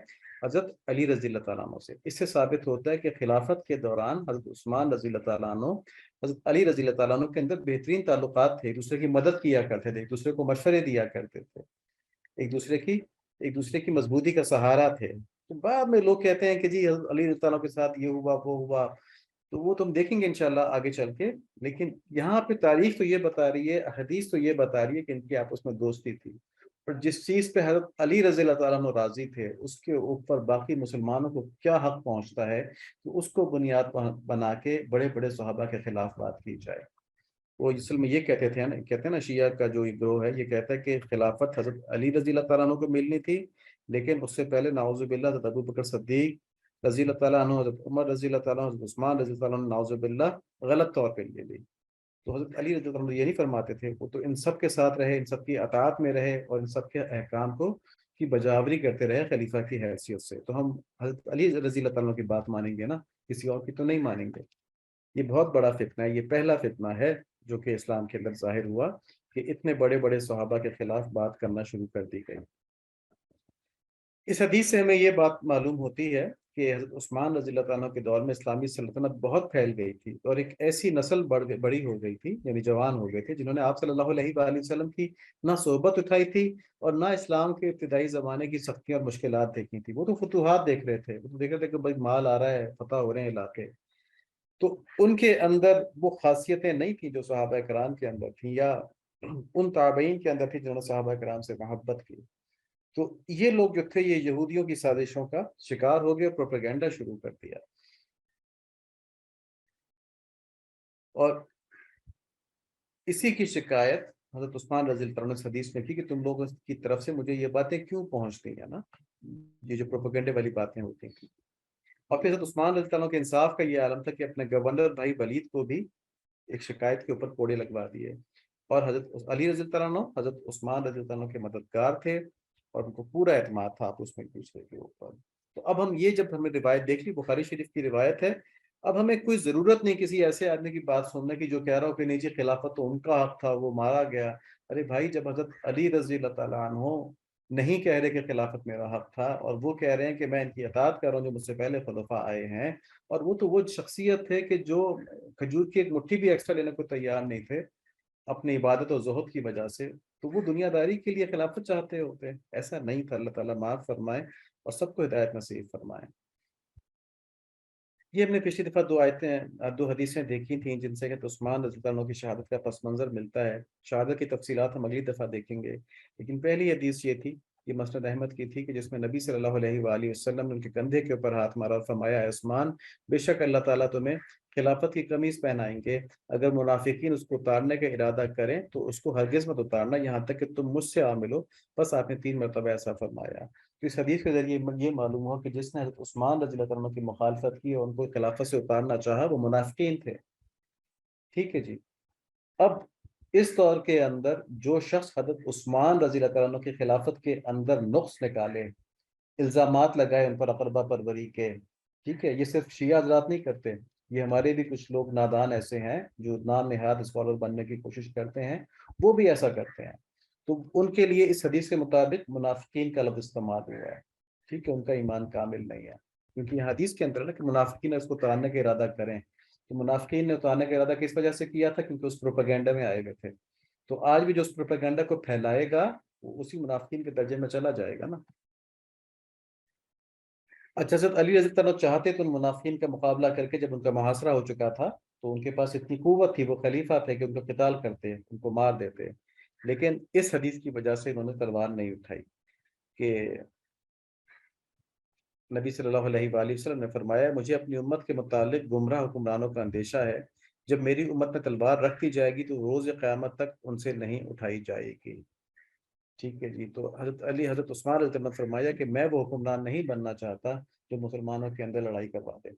Speaker 1: حضرت علی رضی اللہ تعالیٰ عنہ سے۔ اس سے ثابت ہوتا ہے کہ خلافت کے دوران حضرت عثمان رضی اللہ تعالیٰ عنہ حضرت علی رضی اللہ تعالیٰ عنہ کے اندر بہترین تعلقات تھے، ایک دوسرے کی مدد کیا کرتے تھے، ایک دوسرے کو مشورے دیا کرتے تھے، ایک دوسرے کی مضبوطی کا سہارا تھے۔ تو بعد میں لوگ کہتے ہیں کہ جی حضرت علی رضی اللہ عنہ کے ساتھ یہ ہوا وہ ہوا، تو وہ تم دیکھیں گے انشاءاللہ آگے چل کے، لیکن یہاں پہ تاریخ تو یہ بتا رہی ہے، حدیث تو یہ بتا رہی ہے کہ ان کی آپس میں دوستی تھی، اور جس چیز پہ حضرت علی رضی اللہ تعالیٰ عنہ راضی تھے، اس کے اوپر باقی مسلمانوں کو کیا حق پہنچتا ہے کہ اس کو بنیاد بنا کے بڑے بڑے صحابہ کے خلاف بات کی جائے۔ وہ اصل میں یہ کہتے تھے نا، کہتے ہیں نا شیعہ کا جو گروہ ہے یہ کہتا ہے کہ خلافت حضرت علی رضی اللہ تعالیٰ عنہ کو ملنی تھی، لیکن اس سے پہلے نعوذ باللہ حضرت ابو بکر صدیق رضی اللہ تعالیٰ عنہ، حضرت عمر رضی اللہ تعالیٰ عنہ، حضرت عثمان رضی اللہ تعالیٰ عنہ نعوذ باللہ غلط طور پہ لے لی۔ تو حضرت علی رضی اللہ عنہ یہی فرماتے تھے، وہ تو ان سب کے ساتھ رہے، ان سب کی اطاعت میں رہے، اور ان سب کے احکام کو کی بجاوری کرتے رہے خلیفہ کی حیثیت سے، تو ہم حضرت علی رضی اللہ تعالیٰ عنہ کی بات مانیں گے نا، کسی اور کی تو نہیں مانیں گے۔ یہ بہت بڑا فتنہ ہے، یہ پہلا فتنہ ہے جو کہ اسلام کے اندر ظاہر ہوا، کہ اتنے بڑے بڑے صحابہ کے خلاف بات کرنا شروع کر دی گئی۔ اس حدیث سے ہمیں یہ بات معلوم ہوتی ہے کہ حضرت عثمان رضی اللہ تعالیٰ کے دور میں اسلامی سلطنت بہت پھیل گئی تھی، اور ایک ایسی نسل بڑی ہو گئی تھی، یعنی جوان ہو گئے تھے، جنہوں نے آپ صلی اللہ علیہ وآلہ وسلم کی نہ صحبت اٹھائی تھی اور نہ اسلام کے ابتدائی زمانے کی سختیاں اور مشکلات دیکھی تھی۔ وہ تو فتوحات دیکھ رہے تھے، وہ تو دیکھ رہے تھے کہ بھائی مال آ رہا ہے، فتح ہو رہے ہیں علاقے، تو ان کے اندر وہ خاصیتیں نہیں تھیں جو صحابہ کرام کے اندر تھیں، یا ان تابعین کے اندر تھی جنہوں نے صحابہ کرام سے محبت کی۔ تو یہ لوگ جو تھے یہ یہودیوں کی سازشوں کا شکار ہو گئے اور پروپیگنڈا شروع کر دیا، اور اسی کی شکایت حضرت عثمان رضی اللہ عنہ نے حدیث میں کی کہ تم لوگوں کی طرف سے مجھے یہ باتیں کیوں پہنچتی ہیں نا، یہ جو پروپیگنڈے والی باتیں ہوتی ہیں۔ اور پھر حضرت عثمان رضی اللہ عنہ کے انصاف کا یہ عالم تھا کہ اپنے گورنر بھائی ولید کو بھی ایک شکایت کے اوپر کوڑے لگوا دیے، اور حضرت علی رضی اللہ عنہ حضرت عثمان رضی اللہ عنہ کے مددگار تھے، اور ان کو پورا اعتماد تھا آپس میں ایک دوسرے کے اوپر۔ تو اب ہم یہ جب ہمیں روایت دیکھ لی، بخاری شریف کی روایت ہے، اب ہمیں کوئی ضرورت نہیں کسی ایسے آدمی کی بات سننے کی جو کہہ رہا ہو کہ نہیں جی خلافت تو ان کا حق تھا، وہ مارا گیا۔ ارے بھائی، جب حضرت علی رضی اللہ تعالیٰ عنہ نہیں کہہ رہے کہ خلافت میرا حق تھا، اور وہ کہہ رہے ہیں کہ میں ان کی اطاعت کر رہا ہوں جو مجھ سے پہلے خلفاء آئے ہیں، اور وہ تو وہ شخصیت ہے کہ جو کھجور کی ایک مٹھی بھی ایکسٹرا لینے کو تیار نہیں تھے اپنی عبادت و زہد کی وجہ سے، تو وہ دنیا داری کے لیے خلافت چاہتے ہوتے۔ ایسا نہیں تھا، اللہ تعالیٰ معاف فرمائے اور سب کو ہدایت نصیب فرمائے۔ یہ ہم نے پچھلی دفعہ دو حدیثیں دیکھی تھیں جن سے کہ عثمان رضی اللہ عنہ کی شہادت کا پس منظر ملتا ہے۔ شہادت کی تفصیلات ہم اگلی دفعہ دیکھیں گے، لیکن پہلی حدیث یہ تھی، یہ مسند احمد کی تھی، کہ جس میں نبی صلی اللہ علیہ وآلہ وسلم نے ان کے کندھے کے اوپر ہاتھ مارا اور فرمایا، اے عثمان، بے شک اللہ تعالیٰ تمہیں خلافت کی قمیص پہنائیں گے، اگر منافقین اس کو اتارنے کا ارادہ کریں تو اس کو ہرگز مت اتارنا یہاں تک کہ تم مجھ سے عامل ہو۔ بس آپ نے 3 مرتبہ ایسا فرمایا۔ تو اس حدیث کے ذریعے یہ معلوم ہوا کہ جس نے حضرت عثمان رضی اللہ عنہ کی مخالفت کی اور ان کو خلافت سے اتارنا چاہا، وہ منافقین تھے۔ ٹھیک ہے جی۔ اب اس دور کے اندر جو شخص حضرت عثمان رضی اللہ عنہ کی خلافت کے اندر نقص نکالے، الزامات لگائے ان پر اقربا پروری کے، ٹھیک ہے، یہ صرف شیعہ حضرات نہیں کرتے، یہ ہمارے بھی کچھ لوگ نادان ایسے ہیں جو نام نہاد اسکالر بننے کی کوشش کرتے ہیں، وہ بھی ایسا کرتے ہیں۔ تو ان کے لیے اس حدیث کے مطابق منافقین کا لفظ استعمال ہوا ہے، ٹھیک ہے، ان کا ایمان کامل نہیں ہے، کیونکہ یہ حدیث کے اندر ہے کہ منافقین اس کو اتارنے کا ارادہ کریں، تو منافقین نے اتارنے کا ارادہ کس وجہ سے کیا تھا؟ کیونکہ اس پروپیگنڈا میں آئے ہوئے تھے۔ تو آج بھی جو اس پروپیگنڈا کو پھیلائے گا وہ اسی منافقین کے درجے میں چلا جائے گا نا۔ اچھا، حضرت علی رضی اللہ عنہ چاہتے تو ان منافقین کا مقابلہ کر کے جب ان کا محاصرہ ہو چکا تھا تو ان کے پاس اتنی قوت تھی، وہ خلیفہ تھے، کہ ان کو قتال کرتے، ان کو مار دیتے، لیکن اس حدیث کی وجہ سے انہوں نے تلوار نہیں اٹھائی، کہ نبی صلی اللہ علیہ وآلہ وسلم نے فرمایا، مجھے اپنی امت کے متعلق گمراہ حکمرانوں کا اندیشہ ہے، جب میری امت میں تلوار رکھ دی جائے گی تو روز قیامت تک ان سے نہیں اٹھائی جائے گی۔ ٹھیک ہے جی۔ تو حضرت عثمان رضی اللہ عنہ نے فرمایا کہ میں وہ حکمران نہیں بننا چاہتا جو مسلمانوں کے اندر لڑائی کروا دے،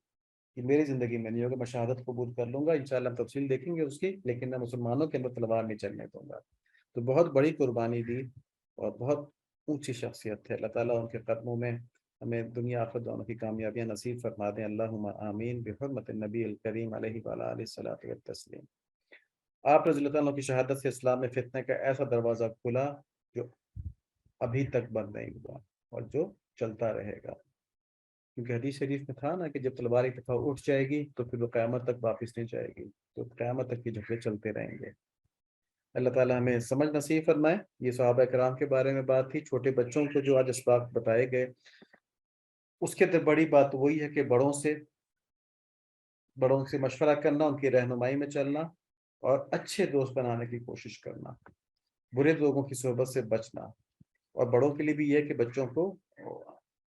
Speaker 1: یہ میری زندگی میں نہیں ہوگا، میں شہادت قبول کر لوں گا انشاءاللہ، ہم تفصیل دیکھیں گے اس کی، لیکن میں مسلمانوں کے اندر تلوار نہیں چلنے دوں گا۔ تو بہت بڑی قربانی دی اور بہت اونچی شخصیت تھے، اللہ تعالیٰ ان کے قدموں میں ہمیں دنیا آخرت دونوں کی کامیابیاں نصیب فرما دیں، اللہم آمین، بحرمت النبی الکریم علیہ وآلہ الصلاۃ والتسلیم۔ آپ رضی اللہ عنہ کی شہادت سے اسلام میں فتنہ کا ایسا دروازہ کھلا جو ابھی تک بند نہیں ہوا اور جو چلتا رہے گا، کیونکہ حدیث شریف میں تھا نا کہ جب تلوار ایک دفعہ اٹھ جائے گی تو پھر وہ قیامت تک واپس نہیں جائے گی، تو قیامت تک کی جھگڑے چلتے رہیں گے۔ اللہ تعالیٰ ہمیں سمجھ نصیب فرمائے۔ یہ صحابہ کرام کے بارے میں بات تھی، چھوٹے بچوں کو جو آج اسباق بتائے گئے، اس کے اندر بڑی بات وہی ہے کہ بڑوں سے مشورہ کرنا، ان کی رہنمائی میں چلنا، اور اچھے دوست بنانے کی کوشش کرنا، برے لوگوں کی صحبت سے بچنا، اور بڑوں کے لیے بھی یہ ہے کہ بچوں کو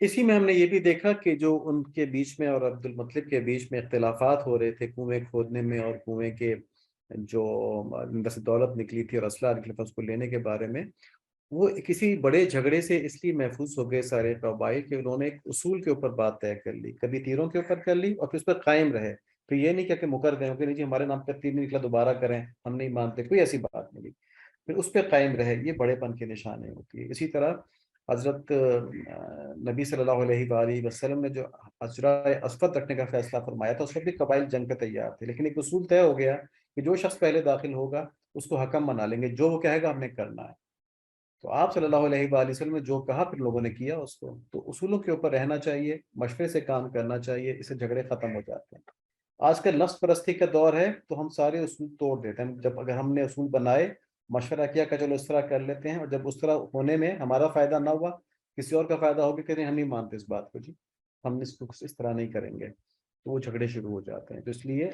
Speaker 1: اسی میں ہم نے یہ بھی دیکھا کہ جو ان کے بیچ میں اور عبد المطلب کے بیچ میں اختلافات ہو رہے تھے کنویں کھودنے میں اور کنویں کے جو اندر سے دولت نکلی تھی اور اسلحہ نکلا تھا اس کو لینے کے بارے میں، وہ کسی بڑے جھگڑے سے اس لیے محفوظ ہو گئے سارے قبائل کہ انہوں نے ایک اصول کے اوپر بات طے کر لی، کبھی تیروں کے اوپر کر لی اور پھر اس پر قائم رہے، تو یہ نہیں کیا کہ مکر گئے کہ نہیں جی ہمارے نام پر تیر نہیں نکلا دوبارہ کریں، ہم نہیں مانتے، کوئی ایسی بات نہیں، پھر اس پہ قائم رہے، یہ بڑے پن کی نشانی ہوتی ہے۔ اسی طرح حضرت نبی صلی اللہ علیہ وآلہ وسلم نے جو حجرہ اسود رکھنے کا فیصلہ فرمایا تھا اس وقت بھی قبائل جنگ پہ تیار تھے، لیکن ایک اصول طے ہو گیا کہ جو شخص پہلے داخل ہوگا اس کو حکم بنا لیں گے، جو وہ کہے گا ہم نے کرنا ہے۔ تو آپ صلی اللہ علیہ وآلہ وسلم نے جو کہا پھر لوگوں نے کیا اس کو، تو اصولوں کے اوپر رہنا چاہیے، مشورے سے کام کرنا چاہیے، اس سے جھگڑے ختم ہو جاتے ہیں۔ آج کل نفس پرستی کا دور ہے تو ہم سارے اصول توڑ دیتے ہیں، جب اگر ہم نے اصول بنائے، مشورہ کیا کہ چلو اس طرح کر لیتے ہیں، اور جب اس طرح ہونے میں ہمارا فائدہ نہ ہوا، کسی اور کا فائدہ ہو گیا، کہتے ہیں ہم نہیں مانتے اس بات کو، جی ہم اس کو اس طرح نہیں کریں گے، تو وہ جھگڑے شروع ہو جاتے ہیں۔ تو اس لیے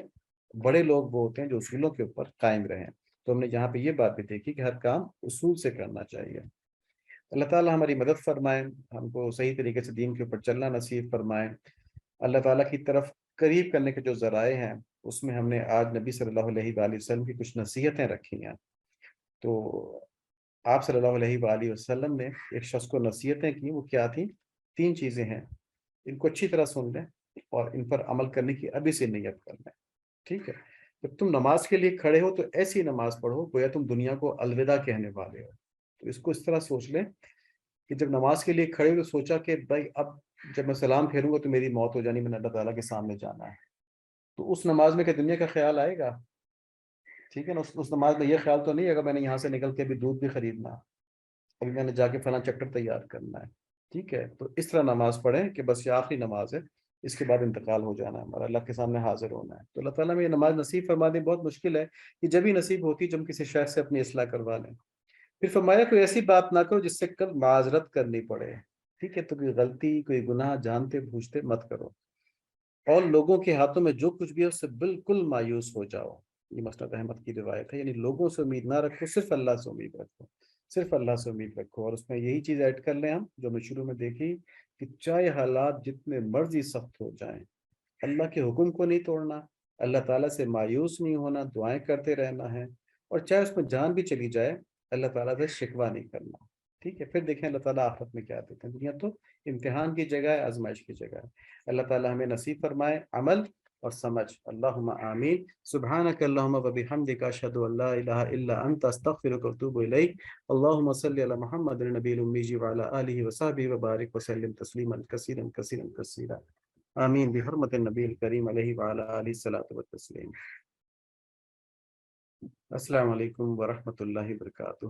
Speaker 1: بڑے لوگ وہ ہوتے ہیں جو اصولوں کے اوپر قائم رہیں۔ تو ہم نے یہاں پہ یہ بات بھی دیکھی کہ ہر کام اصول سے کرنا چاہیے۔ اللہ تعالیٰ ہماری مدد فرمائے، ہم کو صحیح طریقے سے دین کے اوپر چلنا نصیب فرمائے۔ اللہ تعالیٰ کی طرف قریب کرنے کے جو ذرائع ہیں اس میں ہم نے آج نبی صلی اللہ علیہ وآلہ وسلم کی کچھ نصیحتیں رکھی ہیں۔ تو آپ صلی اللہ علیہ وآلہ وسلم نے ایک شخص کو نصیحتیں کی، وہ کیا تھیں؟ 3 چیزیں ہیں، ان کو اچھی طرح سن لیں اور ان پر عمل کرنے کی ابھی سے نیت کر لیں، ٹھیک ہے؟ جب تم نماز کے لیے کھڑے ہو تو ایسی نماز پڑھو گویا تم دنیا کو الوداع کہنے والے ہو۔ تو اس کو اس طرح سوچ لیں کہ جب نماز کے لیے کھڑے ہو تو سوچا کہ بھائی اب جب میں سلام پھیروں گا تو میری موت ہو جانی، میں نے اللہ تعالیٰ کے سامنے جانا ہے، تو اس نماز میں کہ دنیا کا خیال آئے گا؟ ٹھیک ہے نا، اس نماز میں یہ خیال تو نہیں ہے کہ میں نے یہاں سے نکل کے ابھی دودھ بھی خریدنا ہے، ابھی میں نے جا کے فلاں چکر تیار کرنا ہے، ٹھیک ہے؟ تو اس طرح نماز پڑھیں کہ بس یہ آخری نماز ہے، اس کے بعد انتقال ہو جانا ہے ہمارا، اللہ کے سامنے حاضر ہونا ہے۔ تو اللہ تعالیٰ میں یہ نماز نصیب فرما دیں، بہت مشکل ہے، یہ جب ہی نصیب ہوتی جب ہم کسی شخص سے اپنی اصلاح کروا لیں۔ پھر فرمایا کوئی ایسی بات نہ کرو جس سے کل معذرت کرنی پڑے، ٹھیک ہے؟ تو کوئی غلطی کوئی گناہ جانتے بوجھتے مت کرو، اور لوگوں کے ہاتھوں میں جو کچھ بھی ہے اس سے بالکل مایوس ہو جاؤ۔ یہ مسند احمد کی روایت ہے، یعنی لوگوں سے امید نہ رکھو، صرف اللہ سے امید رکھو، صرف اللہ سے امید رکھو۔ اور اس میں یہی چیز ایڈ کر لیں ہم جو ہم نے شروع میں دیکھی کہ چاہے حالات جتنے مرضی سخت ہو جائیں، اللہ کے حکم کو نہیں توڑنا، اللہ تعالیٰ سے مایوس نہیں ہونا، دعائیں کرتے رہنا ہے، اور چاہے اس میں جان بھی چلی جائے اللہ تعالیٰ سے شکوہ نہیں کرنا، ٹھیک ہے؟ پھر دیکھیں اللہ تعالیٰ آخرت میں کیا دیتے ہیں۔ دنیا تو امتحان کی جگہ ہے، آزمائش کی جگہ ہے۔ اللہ تعالیٰ ہمیں نصیب فرمائے عمل اور سمجھ، اللہم آمین۔ سبحانک اللہم و بحمدک، اشہد ان لا الہ الا انت، استغفرک و اتوب الیک۔ اللہم صلی علی محمد النبی الامی وعلی آلہ وصحبہ وبارک وسلم تسلیما کثیرا کثیرا کثیرا، آمین بحرمت النبی الکریم علیہ وعلی آلہ الصلاۃ والتسلیم۔ السلام علیکم ورحمۃ اللہ وبرکاتہ۔